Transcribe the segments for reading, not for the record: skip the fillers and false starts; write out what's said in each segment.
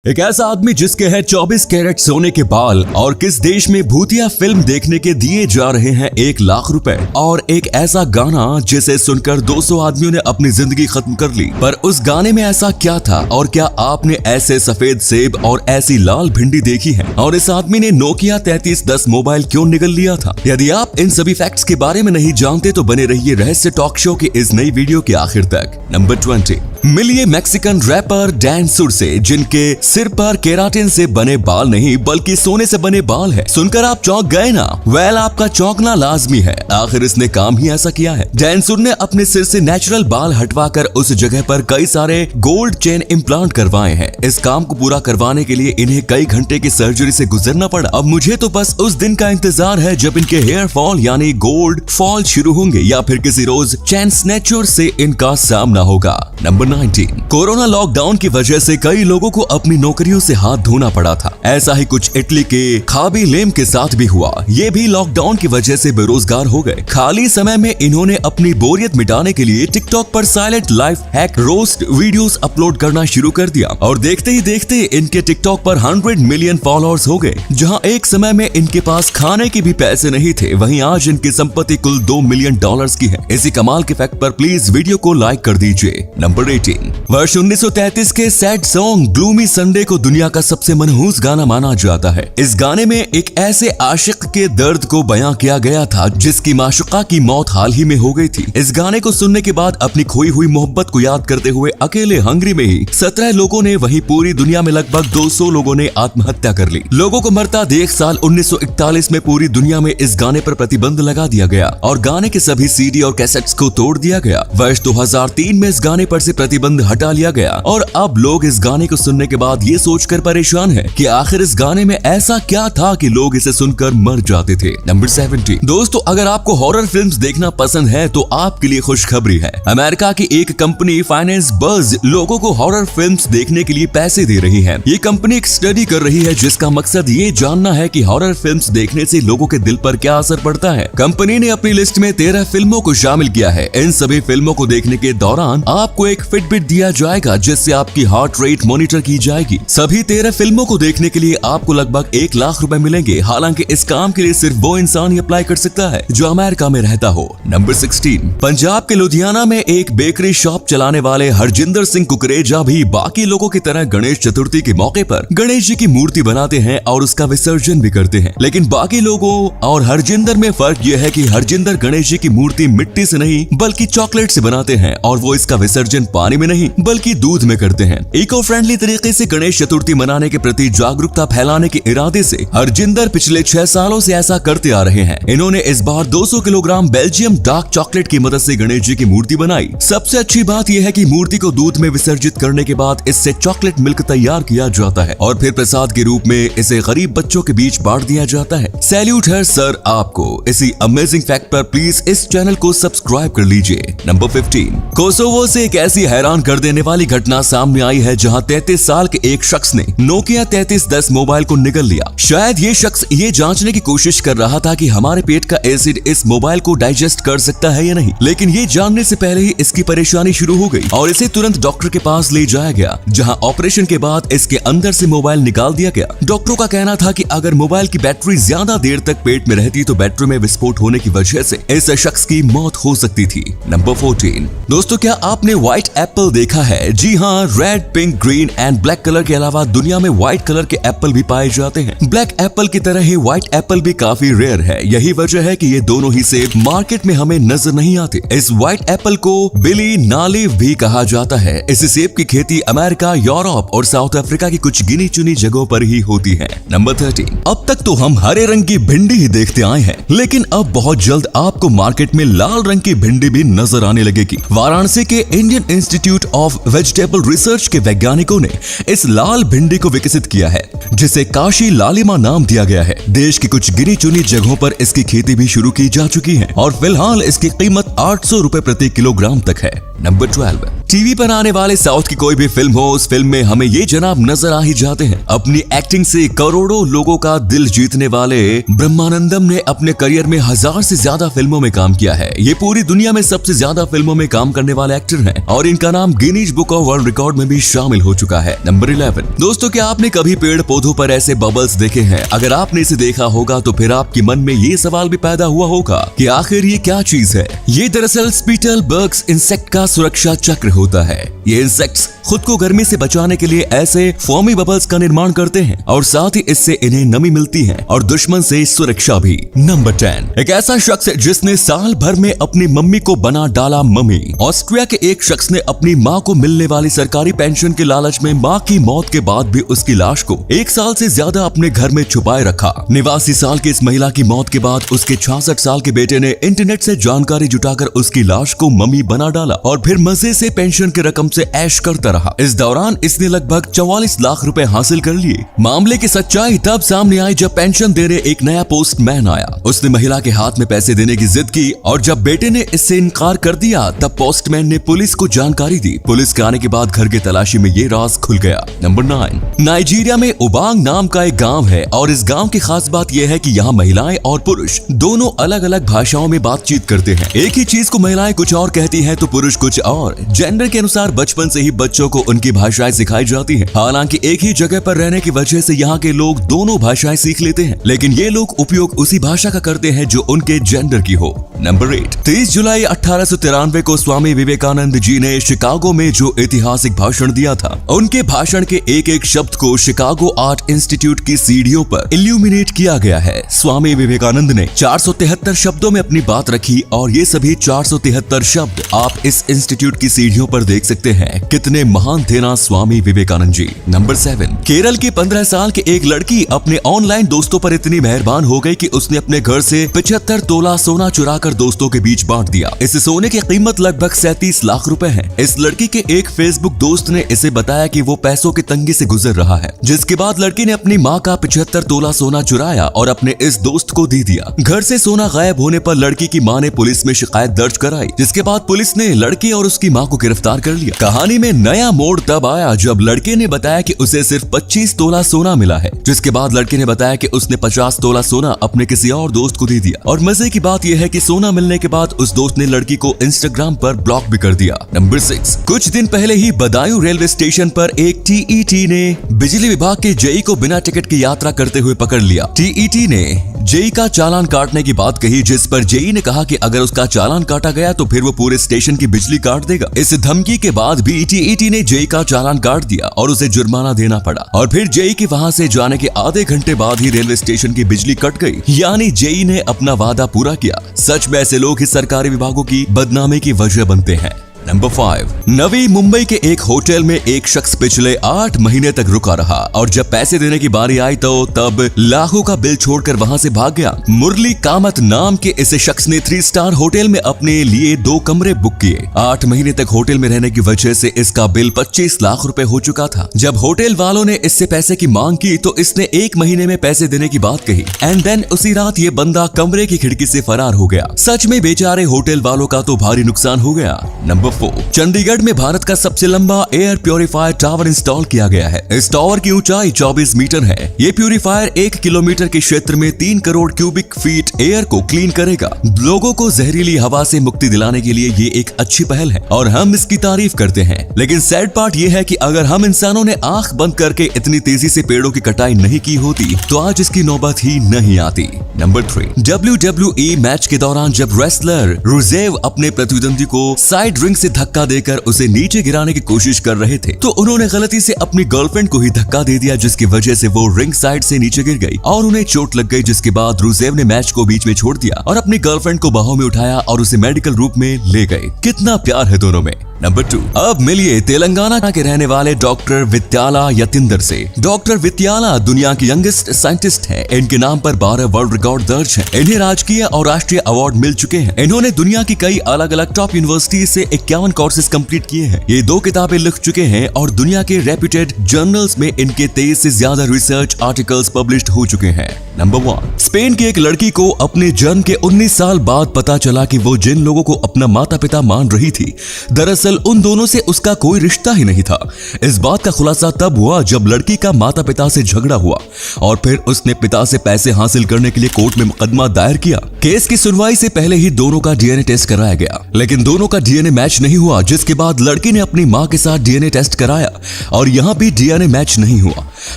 एक ऐसा आदमी जिसके है 24 कैरेट सोने के बाल और किस देश में भूतिया फिल्म देखने के दिए जा रहे हैं 1 लाख रुपए, और एक ऐसा गाना जिसे सुनकर 200 आदमियों ने अपनी जिंदगी खत्म कर ली। पर उस गाने में ऐसा क्या था, और क्या आपने ऐसे सफेद सेब और ऐसी लाल भिंडी देखी है, और इस आदमी ने नोकिया 3310 मोबाइल क्यों निगल लिया था? यदि आप इन सभी फैक्ट्स के बारे में नहीं जानते तो बने रहिए रहस्य टॉक शो की इस नई वीडियो के आखिर तक। नंबर 20, मिलिए मैक्सिकन रैपर डैन सुर से, जिनके सिर पर केराटिन से बने बाल नहीं बल्कि सोने से बने बाल है। सुनकर आप चौंक गए ना? वेल, आपका चौंकना लाजमी है, आखिर इसने काम ही ऐसा किया है। डैन सुर ने अपने सिर से नेचुरल बाल हटवाकर उस जगह पर कई सारे गोल्ड चेन इम्प्लांट करवाए हैं। इस काम को पूरा करवाने के लिए इन्हें कई घंटे की सर्जरी से गुजरना पड़ा। अब मुझे तो बस उस दिन का इंतजार है जब इनके हेयर फॉल यानी गोल्ड फॉल शुरू होंगे, या फिर किसी रोज चैन स्नैचर से इनका सामना होगा। नंबर 19, कोरोना लॉकडाउन की वजह से कई लोगों को अपनी नौकरियों से हाथ धोना पड़ा था। ऐसा ही कुछ इटली के खाबी लेम के साथ भी हुआ। ये भी लॉकडाउन की वजह से बेरोजगार हो गए। खाली समय में इन्होंने अपनी बोरियत मिटाने के लिए टिकटॉक पर silent life hack roast videos upload करना शुरू कर दिया, और देखते ही देखते इनके टिकटॉक पर 100 मिलियन फॉलोअर्स हो गए। जहां एक समय में इनके पास खाने के भी पैसे नहीं थे, वहीं आज इनकी संपत्ति कुल $2 मिलियन की है। इसी कमाल के फैक्ट पर प्लीज वीडियो को लाइक कर दीजिए। नंबर 18, वर्ष 1933 के सैड सॉन्ग ग्लूमी संडे को दुनिया का सबसे मनहूस गाना माना जाता है। इस गाने में एक ऐसे आशिक के दर्द को बयां किया गया था जिसकी माशुका की मौत हाल ही में हो गई थी। इस गाने को सुनने के बाद अपनी खोई हुई मोहब्बत को याद करते हुए अकेले हंगरी में ही 17 लोगों ने, वहीं पूरी दुनिया में लगभग 200 लोगों ने आत्महत्या कर ली। लोगों को मरता देख साल 1941 में पूरी दुनिया में इस गाने पर प्रतिबंध लगा दिया गया और गाने के सभी सीडी और कैसेट्स को तोड़ दिया गया। वर्ष 2003 में इस गाने पर से प्रतिबंध हटा लिया गया, और अब लोग इस गाने को सुनने के बाद ये सोचकर परेशान है कि आखिर इस गाने में ऐसा क्या था कि लोग इसे सुनकर मर जाते थे। नंबर 17, दोस्तों अगर आपको हॉरर फिल्म्स देखना पसंद है तो आपके लिए खुशखबरी है। अमेरिका की एक कंपनी फाइनेंस बज लोगों को हॉरर फिल्म्स देखने के लिए पैसे दे रही है। ये कंपनी एक स्टडी कर रही है जिसका मकसद ये जानना है कि हॉरर फिल्म्स देखने से लोगों के दिल पर क्या असर पड़ता है। कंपनी ने अपनी लिस्ट में 13 फिल्मों को शामिल किया है। इन सभी फिल्मों को देखने के दौरान आपको एक फिटबिट दिया जाएगा जिससे आपकी हार्ट रेट मॉनिटर की जाएगी। सभी 13 फिल्मों को देखने के लिए आपको लगभग 1 लाख रुपए मिलेंगे। हालांकि इस काम के लिए सिर्फ वो इंसान ही अप्लाई कर सकता है जो अमेरिका में रहता हो। नंबर 16, पंजाब के लुधियाना में एक बेकरी शॉप चलाने वाले हरजिंदर सिंह कुकरेजा भी बाकी लोगों की तरह गणेश चतुर्थी के मौके पर गणेश जी की मूर्ति बनाते हैं और उसका विसर्जन भी करते हैं। लेकिन बाकी लोगों और हरजिंदर में फर्क यह है कि हरजिंदर गणेश जी की मूर्ति मिट्टी से नहीं बल्कि चॉकलेट से बनाते हैं, और वो इसका विसर्जन पानी में नहीं बल्कि दूध में करते हैं। इको फ्रेंडली तरीके से गणेश चतुर्थी मनाने के प्रति जागरूकता फैलाने के इरादे से हरजिंदर पिछले 6 सालों से ऐसा करते आ रहे हैं। इन्होंने इस बार 200 किलोग्राम बेल्जियम डार्क चॉकलेट की मदद से गणेश जी की मूर्ति बनाई। सबसे अच्छी बात यह है कि मूर्ति को दूध में विसर्जित करने के बाद इससे चॉकलेट मिल्क तैयार किया जाता है और फिर प्रसाद के रूप में इसे गरीब बच्चों के बीच बांट दिया जाता है। सैल्यूट है सर आपको। इसी अमेजिंग फैक्ट पर प्लीज इस चैनल को सब्सक्राइब कर लीजिए। नंबर 15, कोसोवो से एक ऐसी हैरान कर देने वाली घटना सामने आई है जहां 33 साल के एक शख्स ने नोकिया 3310 मोबाइल को निगल लिया। शायद ये शख्स ये जांचने की कोशिश कर रहा था कि हमारे पेट का एसिड इस मोबाइल को डाइजेस्ट कर सकता है या नहीं, लेकिन ये जानने से पहले ही इसकी परेशानी शुरू हो गई और इसे तुरंत डॉक्टर के पास ले जाया गया, जहां ऑपरेशन के बाद इसके अंदर से मोबाइल निकाल दिया गया। डॉक्टरों का कहना था कि अगर मोबाइल की बैटरी ज्यादा देर तक पेट में रहती तो बैटरी में विस्फोट होने की वजह से इस शख्स की मौत हो सकती थी। नंबर 14, दोस्तों क्या आपने व्हाइट एप्पल देखा है? जी हाँ, red, pink, green and black colour के अलावा दुनिया में व्हाइट कलर के एप्पल भी पाए जाते हैं। ब्लैक एप्पल की तरह ही व्हाइट एप्पल भी काफी रेयर है। यही वजह है कि ये दोनों ही सेब मार्केट में हमें नजर नहीं आते। इस व्हाइट एप्पल को बिली नालिव भी कहा जाता है। इस सेब की खेती अमेरिका, यूरोप और साउथ अफ्रीका की कुछ गिनी चुनी जगहों पर ही होती है। नंबर 13, अब तक तो हम हरे रंग की भिंडी ही देखते आए हैं, लेकिन अब बहुत जल्द आपको मार्केट में लाल रंग की भिंडी भी नजर आने लगेगी। वाराणसी के Indian institute of vegetable research के वैज्ञानिकों ने इस लाल भिंडी को विकसित किया है। जिसे काशी लालिमा नाम दिया गया है। देश की कुछ गिनी चुनी जगहों पर इसकी खेती भी शुरू की जा चुकी है और फिलहाल इसकी कीमत 800 रुपए प्रति किलोग्राम तक है। नंबर 12, टीवी पर आने वाले साउथ की कोई भी फिल्म हो, उस फिल्म में हमें ये जनाब नजर आ ही जाते हैं। अपनी एक्टिंग से करोड़ों लोगों का दिल जीतने वाले ब्रह्मानंदम ने अपने करियर में 1000 से ज्यादा फिल्मों में काम किया है। ये पूरी दुनिया में सबसे ज्यादा फिल्मों में काम करने वाले एक्टर हैं और इनका नाम Guinness book of world record में भी शामिल हो चुका है। नंबर 11, दोस्तों क्या आपने कभी पेड़ पौधों पर ऐसे बबल्स देखे हैं? अगर आपने इसे देखा होगा तो फिर आपके मन में ये सवाल भी पैदा हुआ होगा कि आखिर ये क्या चीज है। ये दरअसल स्पीटल बग्स इंसेक्ट का सुरक्षा चक्र होता है। ये इंसेक्ट्स खुद को गर्मी से बचाने के लिए ऐसे फोमी बबल्स का निर्माण करते हैं और साथ ही इससे इन्हें नमी मिलती है और दुश्मन से सुरक्षा भी। नंबर 10, एक ऐसा शख्स जिसने साल भर में अपनी मम्मी को बना डाला मम्मी। ऑस्ट्रिया के एक शख्स ने अपनी माँ को मिलने वाली सरकारी पेंशन के लालच में माँ की मौत के बाद भी उसकी लाश को 1 साल से ज्यादा अपने घर में छुपाए रखा। 89 साल की इस महिला की मौत के बाद उसके 66 साल के बेटे ने इंटरनेट से जानकारी जुटाकर उसकी लाश को मम्मी बना डाला और फिर मजे से पेंशन की रकम से ऐश करता रहा। इस दौरान इसने लगभग 44 लाख रुपए हासिल कर लिए। मामले की सच्चाई तब सामने आई जब पेंशन देने एक नया पोस्टमैन आया। उसने महिला के हाथ में पैसे देने की जिद की और जब बेटे ने इससे इनकार कर दिया तब पोस्टमैन ने पुलिस को जानकारी दी। पुलिस के आने के बाद घर की तलाशी में ये राज खुल गया। नंबर 9, नाइजीरिया में उबांग नाम का एक गांव है और इस गांव की खास बात यह है कि यहाँ महिलाएं और पुरुष दोनों अलग अलग भाषाओं में बातचीत करते हैं। एक ही चीज को महिलाएं कुछ और कहती हैं तो पुरुष कुछ और। जेंडर के अनुसार बचपन से ही बच्चों को उनकी भाषाएं सिखाई जाती हैं। हालांकि एक ही जगह पर रहने की वजह से यहाँ के लोग दोनों भाषाएं सीख लेते हैं, लेकिन ये लोग उपयोग उसी भाषा का करते हैं जो उनके जेंडर की हो। नंबर 8, 30 जुलाई 1893 को स्वामी विवेकानंद जी ने शिकागो में जो ऐतिहासिक भाषण दिया था, उनके भाषण के एक एक शब्द को शिकागो आर्ट इंस्टीट्यूट की सीढ़ियों पर इल्यूमिनेट किया गया है। स्वामी विवेकानंद ने 473 शब्दों में अपनी बात रखी और ये सभी 473 शब्द आप इस इंस्टीट्यूट की सीढ़ियों पर देख सकते हैं। कितने महान थे ना स्वामी विवेकानंद जी। नंबर 7, केरल की 15 साल की एक लड़की अपने ऑनलाइन दोस्तों पर इतनी मेहरबान हो गई कि उसने अपने घर से 75 तोला सोना चुराकर दोस्तों के बीच बांट दिया। इस सोने की कीमत लगभग 37 लाख रुपए है। इस लड़की के एक फेसबुक दोस्त ने इसे बताया कि वो पैसों की तंगी से गुजर रहा है, जिसके बाद लड़की ने अपनी माँ का 75 तोला सोना चुराया और अपने इस दोस्त को दे दिया। घर से सोना गायब होने पर लड़की की माँ ने पुलिस में शिकायत दर्ज कराई, जिसके बाद पुलिस ने लड़की और उसकी माँ को गिरफ्तार कर लिया। कहानी में नया मोड़ तब आया जब लड़के ने बताया कि उसे सिर्फ 25 तोला सोना मिला है, जिसके बाद लड़के ने बताया कि उसने 50 तोला सोना अपने किसी और दोस्त को दे दिया। और मजे की बात यह है कि सोना मिलने के बाद उस दोस्त ने लड़की को इंस्टाग्राम पर ब्लॉक भी कर दिया। नंबर 6, कुछ दिन पहले ही बदायूं रेलवे स्टेशन पर एक टीईटी ने बिजली विभाग के जेई को बिना टिकट की यात्रा करते हुए पकड़ लिया। टीईटी ने जेई का चालान काटने की बात कही, जिस पर जेई ने कहा कि अगर उसका चालान काटा गया तो फिर वो पूरे स्टेशन की बिजली काट देगा। इस धमकी के बाद भी टीईटी ने जेई का चालान काट दिया और उसे जुर्माना देना पड़ा। और फिर जेई के वहां से जाने के आधे घंटे बाद ही रेलवे स्टेशन की बिजली कट गई, यानी जेई ने अपना वादा पूरा किया। सच में ऐसे लोग ही सरकारी विभागों की बदनामी की वजह बनते हैं। नंबर 5, नवी मुंबई के एक होटल में एक शख्स पिछले 8 महीने तक रुका रहा और जब पैसे देने की बारी आई तो तब लाखों का बिल छोड़कर वहां से भाग गया। मुरली कामत नाम के इस शख्स ने 3 स्टार होटल में अपने लिए 2 कमरे बुक किए। 8 महीने तक होटल में रहने की वजह से इसका बिल 25 लाख रुपए हो चुका था। जब होटल वालों ने इससे पैसे की मांग की तो इसने 1 महीने में पैसे देने की बात कही एंड देन उसी रात ये बंदा कमरे की खिड़की से फरार हो गया। सच में बेचारे होटल वालों का तो भारी नुकसान हो गया। नंबर 4, चंडीगढ़ में भारत का सबसे लंबा एयर प्योरीफायर टावर इंस्टॉल किया गया है। इस टावर की ऊंचाई 24 मीटर है। ये प्योरीफायर 1 किलोमीटर के क्षेत्र में 3 करोड़ क्यूबिक फीट एयर को क्लीन करेगा। लोगों को जहरीली हवा से मुक्ति दिलाने के लिए ये एक अच्छी पहल है और हम इसकी तारीफ करते हैं। लेकिन सैड पार्ट ये है कि अगर हम इंसानों ने आंख बंद करके इतनी तेजी से पेड़ों की कटाई नहीं की होती तो आज इसकी नौबत ही नहीं आती। नंबर 3, WWE मैच के दौरान जब रेसलर रुजेव अपने प्रतिद्वंदी को साइड रिंग से धक्का देकर उसे नीचे गिराने की कोशिश कर रहे थे तो उन्होंने गलती से अपनी गर्लफ्रेंड को ही धक्का दे दिया, जिसकी वजह से वो रिंग साइड से नीचे गिर गई और उन्हें चोट लग गई। जिसके बाद रुजेव ने मैच को बीच में छोड़ दिया और अपनी गर्लफ्रेंड को बाहों में उठाया और उसे मेडिकल रूप में ले गए। कितना प्यार है दोनों में। नंबर 2, अब मिलिए तेलंगाना के रहने वाले डॉक्टर वित्याला यतिंदर से। डॉक्टर वित्याला दुनिया की यंगेस्ट साइंटिस्ट हैं। इनके नाम पर 12 वर्ल्ड रिकॉर्ड दर्ज हैं। इन्हें राजकीय और राष्ट्रीय अवार्ड मिल चुके हैं। इन्होंने दुनिया की कई अलग अलग टॉप यूनिवर्सिटी से 51 कोर्सेज कंप्लीट किए हैं। ये 2 किताबें लिख चुके हैं और दुनिया के रेप्यूटेड जर्नल्स में इनके 23 से ज्यादा रिसर्च आर्टिकल्स पब्लिश हो चुके हैं। नंबर 1, स्पेन की एक लड़की को अपने जन्म के 19 साल बाद पता चला कि वो जिन लोगों को अपना माता पिता मान रही थी, दरअसल उन दोनों से उसका कोई रिश्ता ही नहीं था। इस बात का खुलासा तब हुआ जब लड़की का माता पिता से झगड़ा हुआ और फिर उसने पिता से पैसे हासिल करने के लिए कोर्ट में मुकदमा दायर किया। केस की सुनवाई से पहले ही दोनों का डीएनए टेस्ट कराया गया, लेकिन दोनों का डीएनए मैच नहीं हुआ, जिसके बाद लड़की ने अपनी मां के साथ डीएनए टेस्ट कराया और यहां भी डीएनए मैच नहीं हुआ।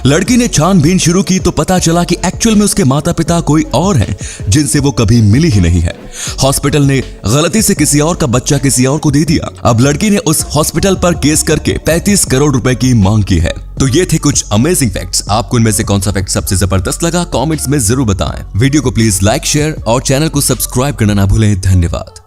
लड़की ने छानबीन शुरू की तो पता चला कि एक्चुअल में उसके माता पिता कोई और हैं जिनसे वो कभी मिली ही नहीं है। हॉस्पिटल ने गलती से किसी और का बच्चा किसी और को दे दिया। अब लड़की ने उस हॉस्पिटल पर केस करके 35 करोड़ रुपए की मांग की है। तो ये थे कुछ अमेजिंग फैक्ट्स। आपको इनमें से कौन सा फैक्ट सबसे जबरदस्त लगा, कमेंट्स में जरूर बताएं। वीडियो को प्लीज लाइक, शेयर और चैनल को सब्सक्राइब करना ना भूलें। धन्यवाद।